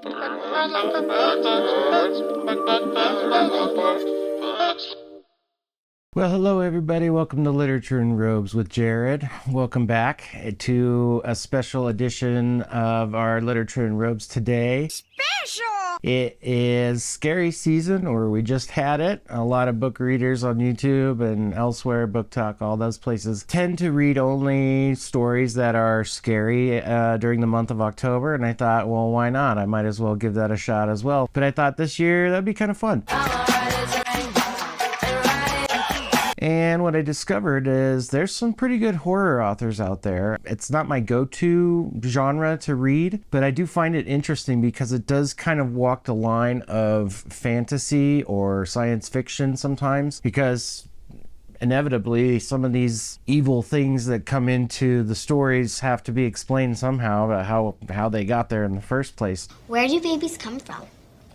Well, hello everybody. Welcome to Literature in Robes with Jared. Welcome back to a special edition of our Literature in Robes today. Special! It is scary season, or we just had it. A lot of book readers on YouTube and elsewhere, Book Talk, all those places, tend to read only stories that are scary during the month of October. And I thought, well, why not? I might as well give that a shot as well. But I thought this year that'd be kind of fun. And what I discovered is there's some pretty good horror authors out there. It's not my go-to genre to read, but I do find it interesting because it does kind of walk the line of fantasy or science fiction sometimes, because inevitably some of these evil things that come into the stories have to be explained somehow about how they got there in the first place. Where do babies come from?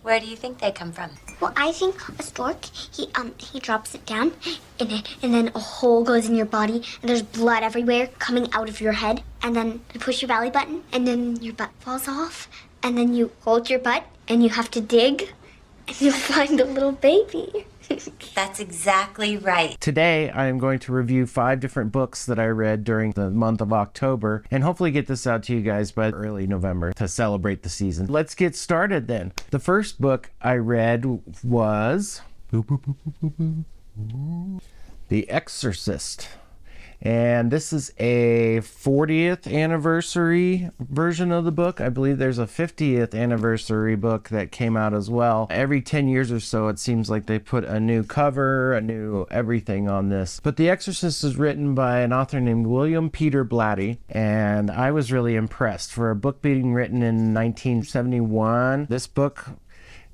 Where do you think they come from? Well, I think a stork, he drops it down, and then a hole goes in your body, and there's blood everywhere coming out of your head, and then you push your belly button, and then your butt falls off, and then you hold your butt, and you have to dig, and you'll find a little baby. That's exactly right. Today, I am going to review 5 different books that I read during the month of October, and hopefully get this out to you guys by early November to celebrate the season. Let's get started then. The first book I read was The Exorcist. And this is a 40th anniversary version of the book. I believe there's a 50th anniversary book that came out as well. Every 10 years or so, it seems like they put a new cover, a new everything on this. But The Exorcist is written by an author named William Peter Blatty, and I was really impressed. For a book being written in 1971, this book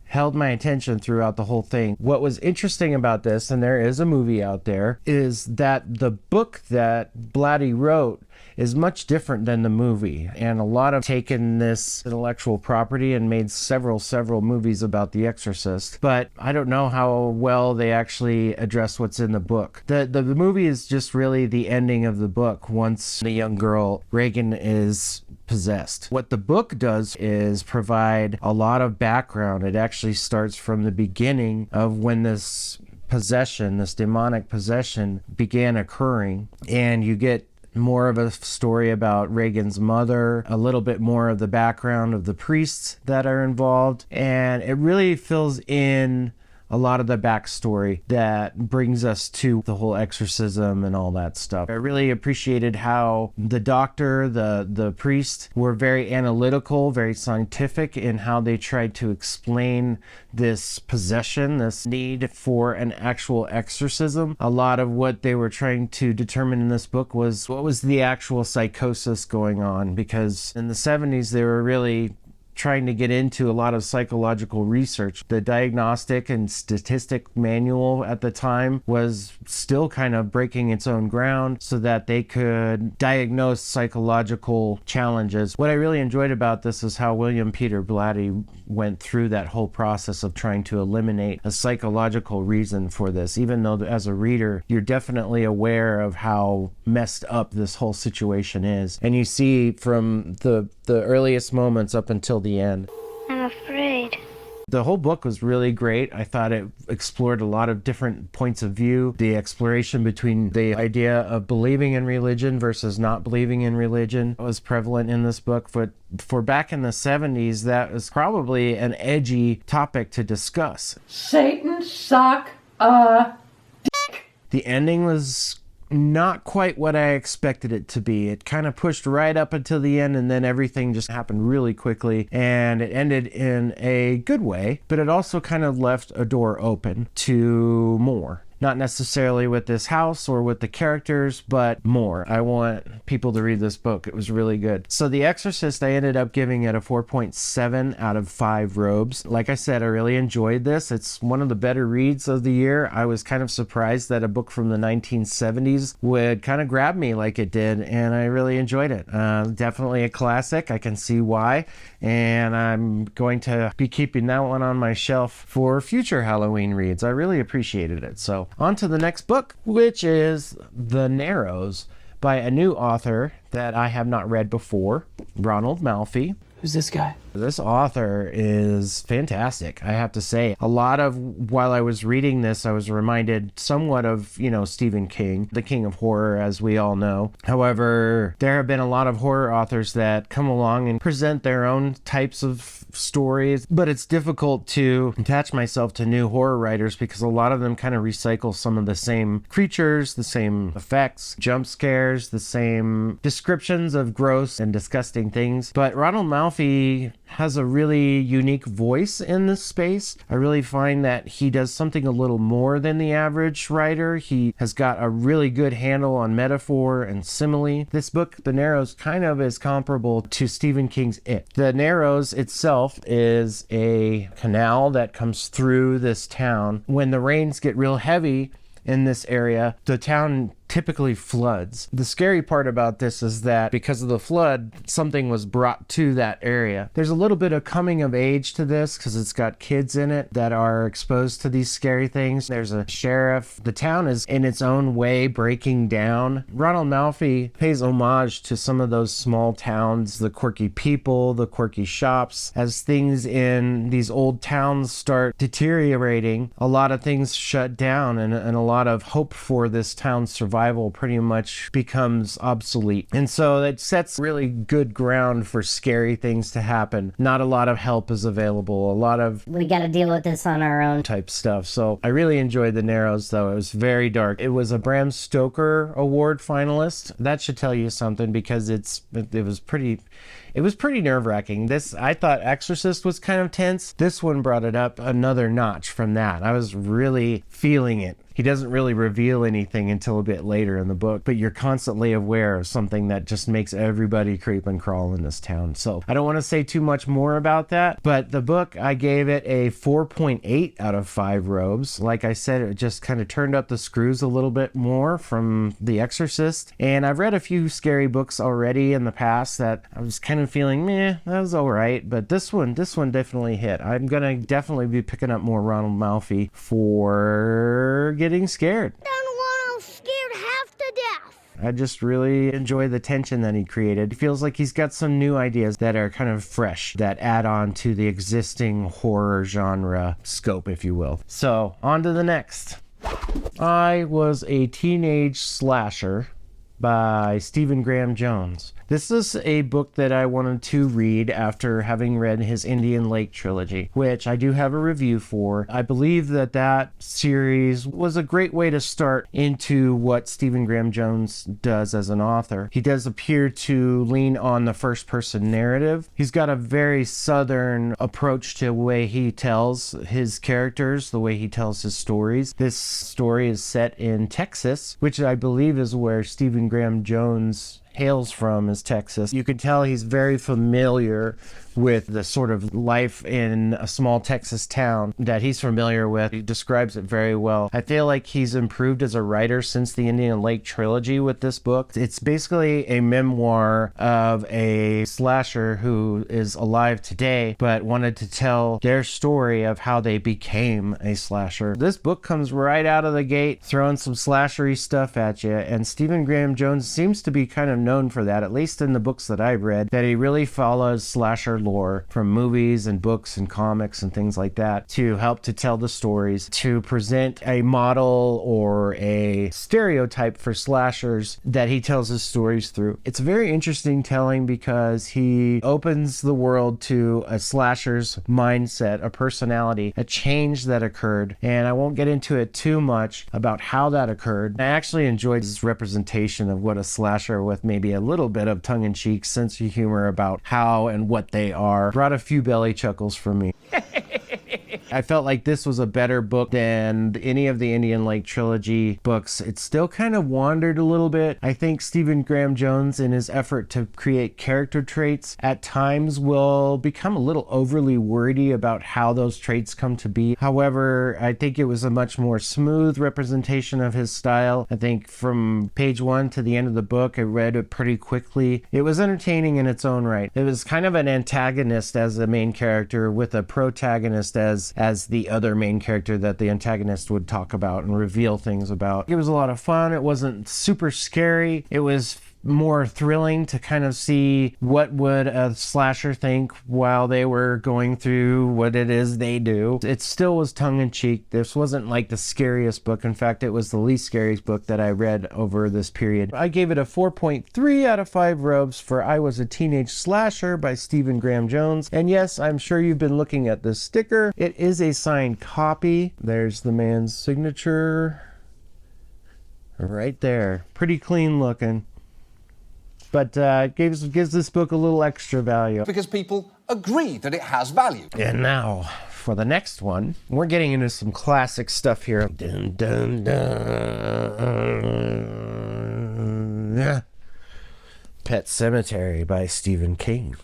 held my attention throughout the whole thing. What was interesting about this, and there is a movie out there, is that the book that Blatty wrote is much different than the movie. And a lot of taken this intellectual property and made several movies about The Exorcist. But I don't know how well they actually address what's in the book. The movie is just really the ending of the book once the young girl, Regan, is possessed. What the book does is provide a lot of background. It actually starts from the beginning of when this possession, this demonic possession, began occurring, and you get more of a story about Regan's mother, a little bit more of the background of the priests that are involved, and it really fills in a lot of the backstory that brings us to the whole exorcism and all that stuff. I really appreciated how the doctor, the priest, were very analytical, very scientific in how they tried to explain this possession, this need for an actual exorcism. A lot of what they were trying to determine in this book was what was the actual psychosis going on, because in the 70s they were really trying to get into a lot of psychological research. The diagnostic and statistic manual at the time was still kind of breaking its own ground so that they could diagnose psychological challenges. What I really enjoyed about this is how William Peter Blatty went through that whole process of trying to eliminate a psychological reason for this, even though as a reader you're definitely aware of how messed up this whole situation is. And you see from the earliest moments up until the end. I'm afraid. The whole book was really great. I thought it explored a lot of different points of view. The exploration between the idea of believing in religion versus not believing in religion was prevalent in this book. But for back in the 70s, that was probably an edgy topic to discuss. Satan suck a dick. The ending was not quite what I expected it to be. It kind of pushed right up until the end, and then everything just happened really quickly, and it ended in a good way, but it also kind of left a door open to more. Not necessarily with this house or with the characters, but more. I want people to read this book. It was really good. So The Exorcist, I ended up giving it a 4.7 out of 5 robes. Like I said, I really enjoyed this. It's one of the better reads of the year. I was kind of surprised that a book from the 1970s would kind of grab me like it did, and I really enjoyed it. Definitely a classic. I can see why, and I'm going to be keeping that one on my shelf for future Halloween reads. I really appreciated it. So on to the next book, which is The Narrows by a new author that I have not read before, Ronald Malfi. Who's this guy? This author is fantastic, I have to say. While I was reading this, I was reminded somewhat of, Stephen King, the king of horror, as we all know. However, there have been a lot of horror authors that come along and present their own types of stories, but it's difficult to attach myself to new horror writers because a lot of them kind of recycle some of the same creatures, the same effects, jump scares, the same descriptions of gross and disgusting things. But Ronald Malfi has a really unique voice in this space. I really find that he does something a little more than the average writer. He has got a really good handle on metaphor and simile. This book, The Narrows, kind of is comparable to Stephen King's It. The Narrows itself is a canal that comes through this town. When the rains get real heavy in this area, the town typically floods. The scary part about this is that because of the flood, something was brought to that area. There's a little bit of coming of age to this because it's got kids in it that are exposed to these scary things. There's a sheriff. The town is in its own way breaking down. Ronald Malfi pays homage to some of those small towns, the quirky people, the quirky shops. As things in these old towns start deteriorating, a lot of things shut down and a lot of hope for this town's survival pretty much becomes obsolete. And so it sets really good ground for scary things to happen. Not a lot of help is available. A lot of we got to deal with this on our own type stuff. So I really enjoyed The Narrows, though. It was very dark. It was a Bram Stoker Award finalist. That should tell you something because it was pretty nerve-wracking. I thought Exorcist was kind of tense. This one brought it up another notch from that. I was really feeling it. He doesn't really reveal anything until a bit later in the book, but you're constantly aware of something that just makes everybody creep and crawl in this town. So I don't want to say too much more about that, but the book, I gave it a 4.8 out of 5 robes. Like I said, it just kind of turned up the screws a little bit more from The Exorcist. And I've read a few scary books already in the past that I was kind of feeling, that was all right. But this one definitely hit. I'm going to definitely be picking up more Ronald Malfi for getting scared. Don't want to scared half to death. I just really enjoy the tension that he created. It feels like he's got some new ideas that are kind of fresh, that add on to the existing horror genre scope, if you will. So, on to the next. I Was a Teenage Slasher by Stephen Graham Jones. This is a book that I wanted to read after having read his Indian Lake trilogy, which I do have a review for. I believe that series was a great way to start into what Stephen Graham Jones does as an author. He does appear to lean on the first-person narrative. He's got a very southern approach to the way he tells his characters, the way he tells his stories. This story is set in Texas, which I believe is where Stephen Graham Jones hails from, is Texas. You can tell he's very familiar with the sort of life in a small Texas town that he's familiar with. He describes it very well. I feel like he's improved as a writer since the Indian Lake trilogy with this book. It's basically a memoir of a slasher who is alive today, but wanted to tell their story of how they became a slasher. This book comes right out of the gate, throwing some slashery stuff at you, and Stephen Graham Jones seems to be kind of known for that, at least in the books that I've read, that he really follows slasher lore from movies and books and comics and things like that to help to tell the stories, to present a model or a stereotype for slashers that he tells his stories through. It's very interesting telling because he opens the world to a slasher's mindset, a personality, a change that occurred, and I won't get into it too much about how that occurred. I actually enjoyed his representation of what a slasher with maybe a little bit of tongue-in-cheek sense of humor about how and what they are brought a few belly chuckles from me. I felt like this was a better book than any of the Indian Lake trilogy books. It still kind of wandered a little bit. I think Stephen Graham Jones, in his effort to create character traits, at times will become a little overly wordy about how those traits come to be. However, I think it was a much more smooth representation of his style. I think from page 1 to the end of the book, I read it pretty quickly. It was entertaining in its own right. It was kind of an antagonist as the main character with a protagonist as the other main character that the antagonist would talk about and reveal things about. It was a lot of fun. It wasn't super scary. It was more thrilling to kind of see what would a slasher think while they were going through what it is they do. It still was tongue-in-cheek. This wasn't like the scariest book. In fact, it was the least scariest book that I read over this period. I gave it a 4.3 out of 5 robes for I Was a Teenage Slasher by Stephen Graham Jones. And yes, I'm sure you've been looking at this sticker. It is a signed copy. There's the man's signature right there. Pretty clean looking. But gives this book a little extra value. Because people agree that it has value. And now, for the next one, we're getting into some classic stuff here. Dun, dun, dun. Pet Sematary by Stephen King.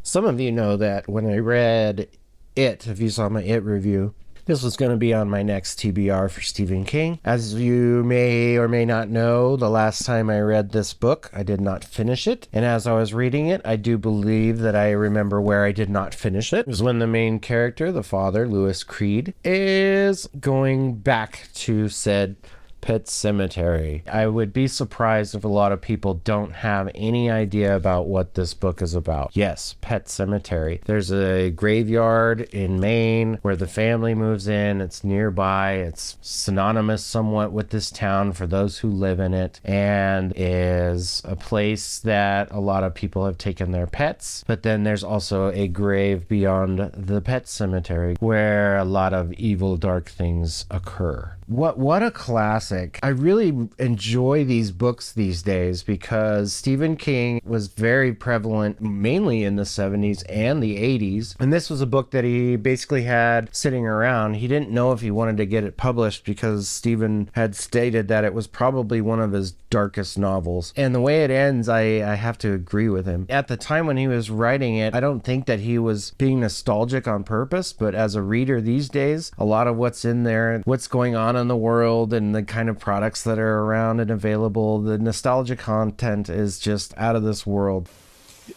Some of you know that when I read It, if you saw my It review, this was going to be on my next TBR for Stephen King. As you may or may not know, the last time I read this book, I did not finish it. And as I was reading it, I do believe that I remember where I did not finish it. It was when the main character, the father, Lewis Creed, is going back to said Pet Sematary. I would be surprised if a lot of people don't have any idea about what this book is about. Yes, Pet Sematary. There's a graveyard in Maine where the family moves in. It's nearby. It's synonymous somewhat with this town for those who live in it, and is a place that a lot of people have taken their pets. But then there's also a grave beyond the pet cemetery where a lot of evil, dark things occur. What a classic. I really enjoy these books these days because Stephen King was very prevalent mainly in the 70s and the 80s. And this was a book that he basically had sitting around. He didn't know if he wanted to get it published because Stephen had stated that it was probably one of his darkest novels. And the way it ends, I have to agree with him. At the time when he was writing it, I don't think that he was being nostalgic on purpose, but as a reader these days, a lot of what's in there, what's going on in the world and the kind of products that are around and available, the nostalgia content is just out of this world.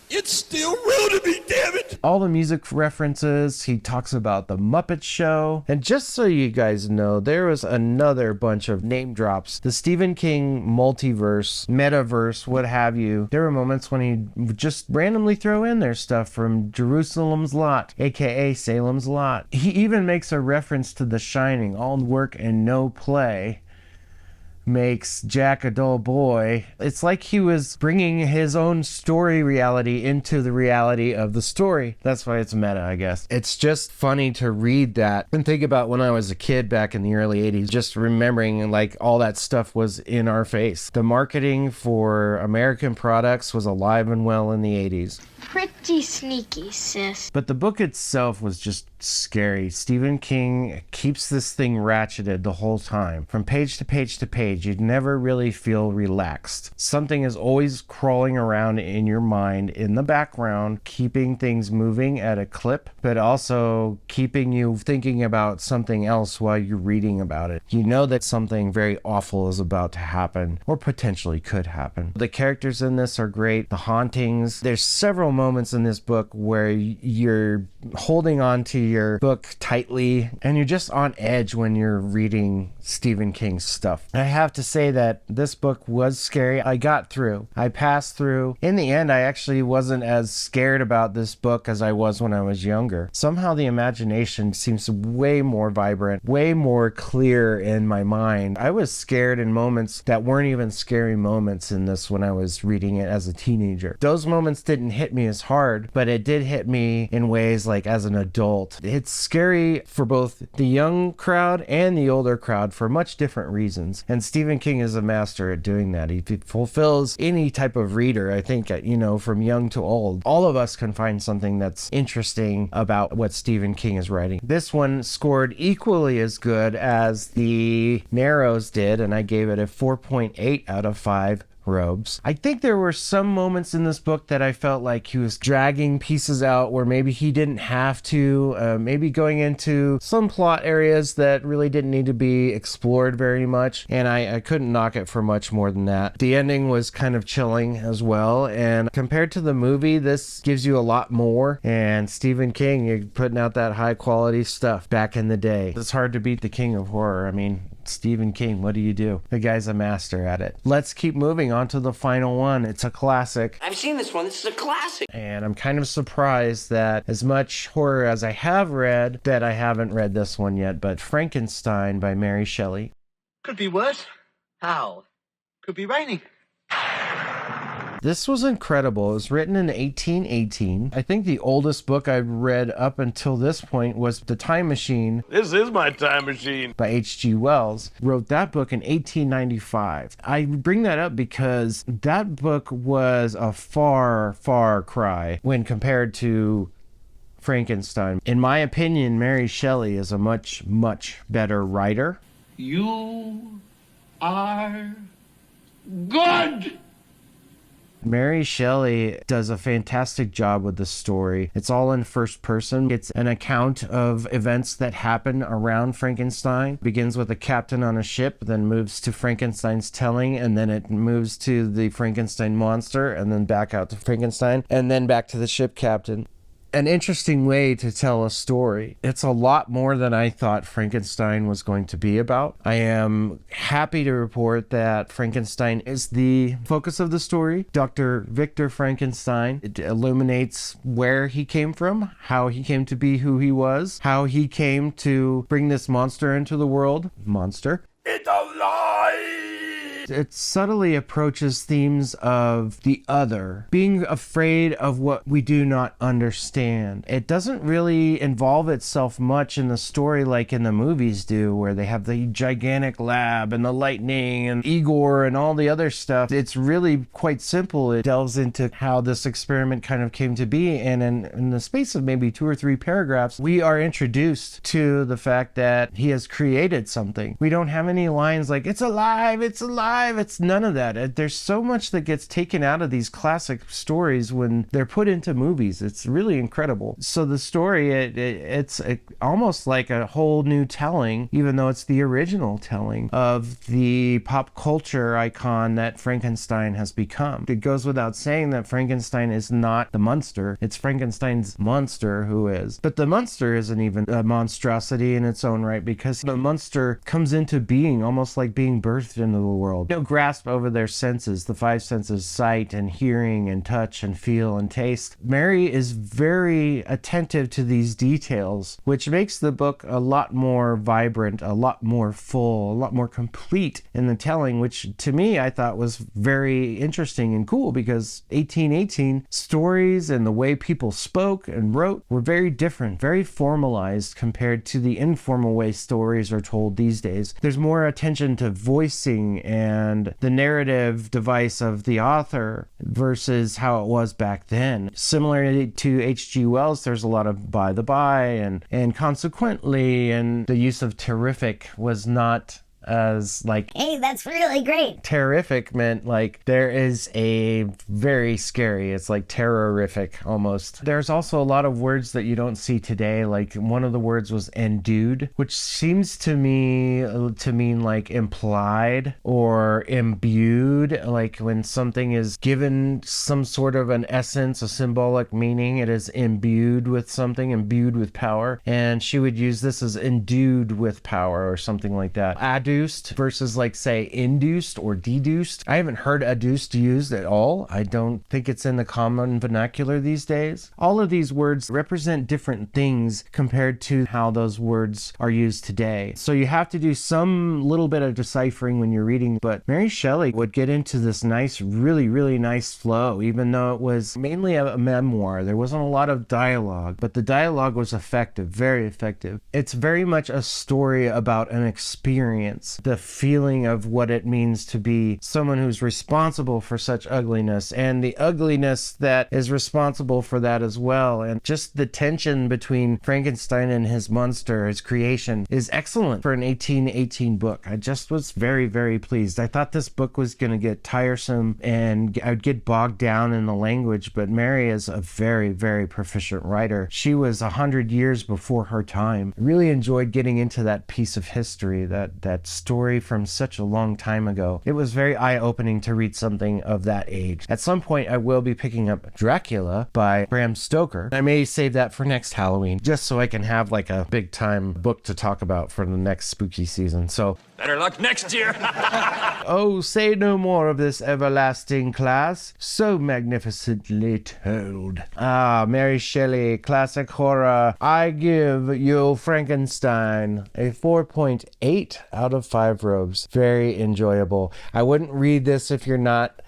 It's still real to me, damn it! All the music references, he talks about the Muppet Show. And just so you guys know, there was another bunch of name drops. The Stephen King multiverse, metaverse, what have you. There were moments when he would just randomly throw in their stuff from Jerusalem's Lot, aka Salem's Lot. He even makes a reference to The Shining, all work and no play makes Jack a dull boy. It's like he was bringing his own story reality into the reality of the story. That's why it's meta, I guess. It's just funny to read that and think about when I was a kid back in the early 80s, just remembering like all that stuff was in our face. The marketing for American products was alive and well in the 80s. Pretty sneaky, sis. But the book itself was just scary. Stephen King keeps this thing ratcheted the whole time. From page to page to page, you'd never really feel relaxed. Something is always crawling around in your mind in the background, keeping things moving at a clip, but also keeping you thinking about something else while you're reading about it. You know that something very awful is about to happen, or potentially could happen. The characters in this are great. The hauntings. There's several moments in this book where you're holding on to your book tightly and you're just on edge when you're reading Stephen King's stuff. I have to say that this book was scary. I got through. I passed through. In the end, I actually wasn't as scared about this book as I was when I was younger. Somehow the imagination seems way more vibrant, way more clear in my mind. I was scared in moments that weren't even scary moments in this when I was reading it as a teenager. Those moments didn't hit me as hard, but it did hit me in ways like as an adult. It's scary for both the young crowd and the older crowd for much different reasons. And Stephen King is a master at doing that. He fulfills any type of reader, I think, from young to old. All of us can find something that's interesting about what Stephen King is writing. This one scored equally as good as the Narrows did, and I gave it a 4.8 out of 5 robes. I think there were some moments in this book that I felt like he was dragging pieces out where maybe he didn't have to, maybe going into some plot areas that really didn't need to be explored very much, and I couldn't knock it for much more than that. The ending was kind of chilling as well, and compared to the movie, this gives you a lot more, and Stephen King, you're putting out that high quality stuff back in the day. It's hard to beat the king of horror. I mean, Stephen King, what do you do? The guy's a master at it. Let's keep moving on to the final one. It's a classic. I've seen this one. This is a classic. And I'm kind of surprised that as much horror as I have read, that I haven't read this one yet, but Frankenstein by Mary Shelley. Could be worse. How? Could be raining. This was incredible. It was written in 1818. I think the oldest book I've read up until this point was The Time Machine. This is my time machine. By H.G. Wells. Wrote that book in 1895. I bring that up because that book was a far, far cry when compared to Frankenstein. In my opinion, Mary Shelley is a much, much better writer. You are good. Mary Shelley does a fantastic job with the story. It's all in first person. It's an account of events that happen around Frankenstein. It begins with a captain on a ship, then moves to Frankenstein's telling, and then it moves to the Frankenstein monster, and then back out to Frankenstein, and then back to the ship captain. An interesting way to tell a story. It's a lot more than I thought Frankenstein was going to be about. I am happy to report that Frankenstein is the focus of the story. Dr. Victor Frankenstein. It illuminates where he came from, how he came to be who he was, how he came to bring this monster into the world. Monster. It's alive! It subtly approaches themes of the other, being afraid of what we do not understand. It doesn't really involve itself much in the story like in the movies do, where they have the gigantic lab and the lightning and Igor and all the other stuff. It's really quite simple. It delves into how this experiment kind of came to be, and in the space of maybe 2 or 3 paragraphs, we are introduced to the fact that he has created something. We don't have any lines like, it's alive, it's alive. It's none of that. There's so much that gets taken out of these classic stories when they're put into movies. It's really incredible. So the story, it's almost like a whole new telling, even though it's the original telling of the pop culture icon that Frankenstein has become. It goes without saying that Frankenstein is not the monster. It's Frankenstein's monster who is. But the monster isn't even a monstrosity in its own right, because the monster comes into being almost like being birthed into the world. No grasp over their senses, the 5 senses, sight and hearing and touch and feel and taste. Mary is very attentive to these details, which makes the book a lot more vibrant, a lot more full, a lot more complete in the telling, which to me I thought was very interesting and cool, because 1818 stories and the way people spoke and wrote were very different, very formalized compared to the informal way stories are told these days. There's more attention to voicing and the narrative device of the author versus how it was back then. Similarly to H.G. Wells, there's a lot of by the by and consequently, and the use of terrific was not as like, hey, that's really great. Terrific meant like there is a very scary, it's like terrorific almost. There's also a lot of words that you don't see today, like one of the words was endued, which seems to me to mean like implied or imbued, like when something is given some sort of an essence, a symbolic meaning, it is imbued with something, imbued with power, and she would use this as endued with power or something like that. Adduced versus like say induced or deduced. I haven't heard adduced used at all. I don't think it's in the common vernacular these days. All of these words represent different things compared to how those words are used today. So you have to do some little bit of deciphering when you're reading, but Mary Shelley would get into this nice, really, really nice flow, even though it was mainly a memoir. There wasn't a lot of dialogue, but the dialogue was effective, very effective. It's very much a story about an experience, the feeling of what it means to be someone who's responsible for such ugliness, and the ugliness that is responsible for that as well. And just the tension between Frankenstein and his monster, his creation, is excellent for an 1818 book. I just was very, very pleased. I thought this book was going to get tiresome and I would get bogged down in the language, but Mary is a very, very proficient writer. She was 100 years before her time. I really enjoyed getting into that piece of history, that story from such a long time ago. It was very eye-opening to read something of that age. At some point, I will be picking up Dracula by Bram Stoker. I may save that for next Halloween, just so I can have like a big-time book to talk about for the next spooky season. So Better luck next year. Oh, say no more of this everlasting class, so magnificently told. Ah, Mary Shelley, classic horror. I give you Frankenstein a 4.8 out of 5 robes. Very enjoyable. I wouldn't read this if you're not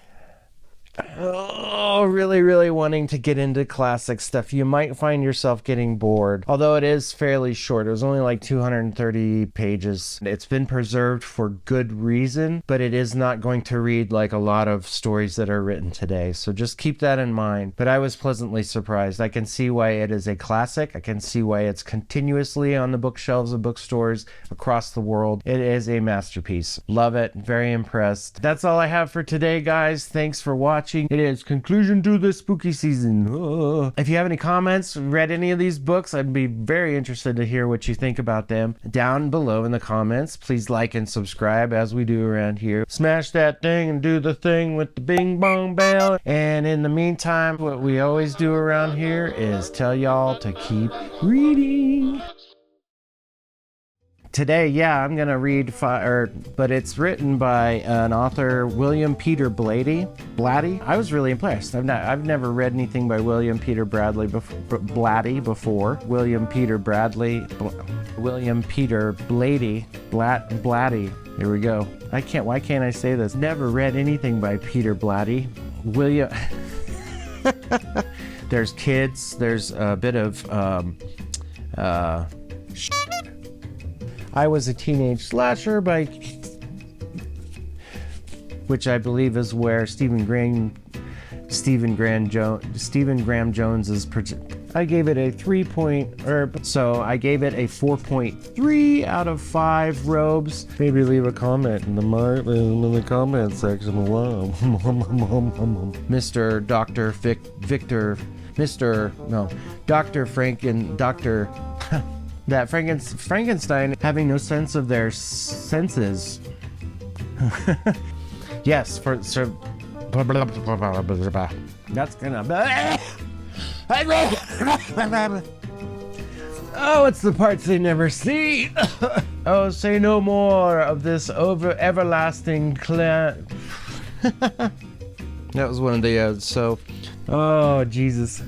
really wanting to get into classic stuff. You might find yourself getting bored, although it is fairly short. It was only like 230 pages. It's been preserved for good reason, but it is not going to read like a lot of stories that are written today, so just keep that in mind. But I was pleasantly surprised. I can see why it is a classic. I can see why it's continuously on the bookshelves of bookstores across the world. It is a masterpiece. Love it. Very impressed. That's all I have for today, guys. Thanks for watching. It is conclusion to the spooky season. If you have any comments, read any of these books, I'd be very interested to hear what you think about them down below in the comments. Please like and subscribe as we do around here. Smash that thing and do the thing with the bing bong bell. And in the meantime, what we always do around here is tell y'all to keep reading. Today, yeah, I'm gonna read but it's written by an author, William Peter Blatty. I was really impressed. I've never read anything by William Peter Blatty before. William Peter Blatty. Here we go. Why can't I say this? Never read anything by Peter Blatty. There's kids. There's a bit of I Was a Teenage Slasher by, which I believe is where Stephen Graham Jones is. I gave it a 4.3 out of 5 robes. Maybe leave a comment in the comment section below. Mr. Dr. That Frankenstein having no sense of their senses. Yes, that's gonna. Oh, it's the parts they never see. Oh, say no more of this everlasting That was one of the oh Jesus.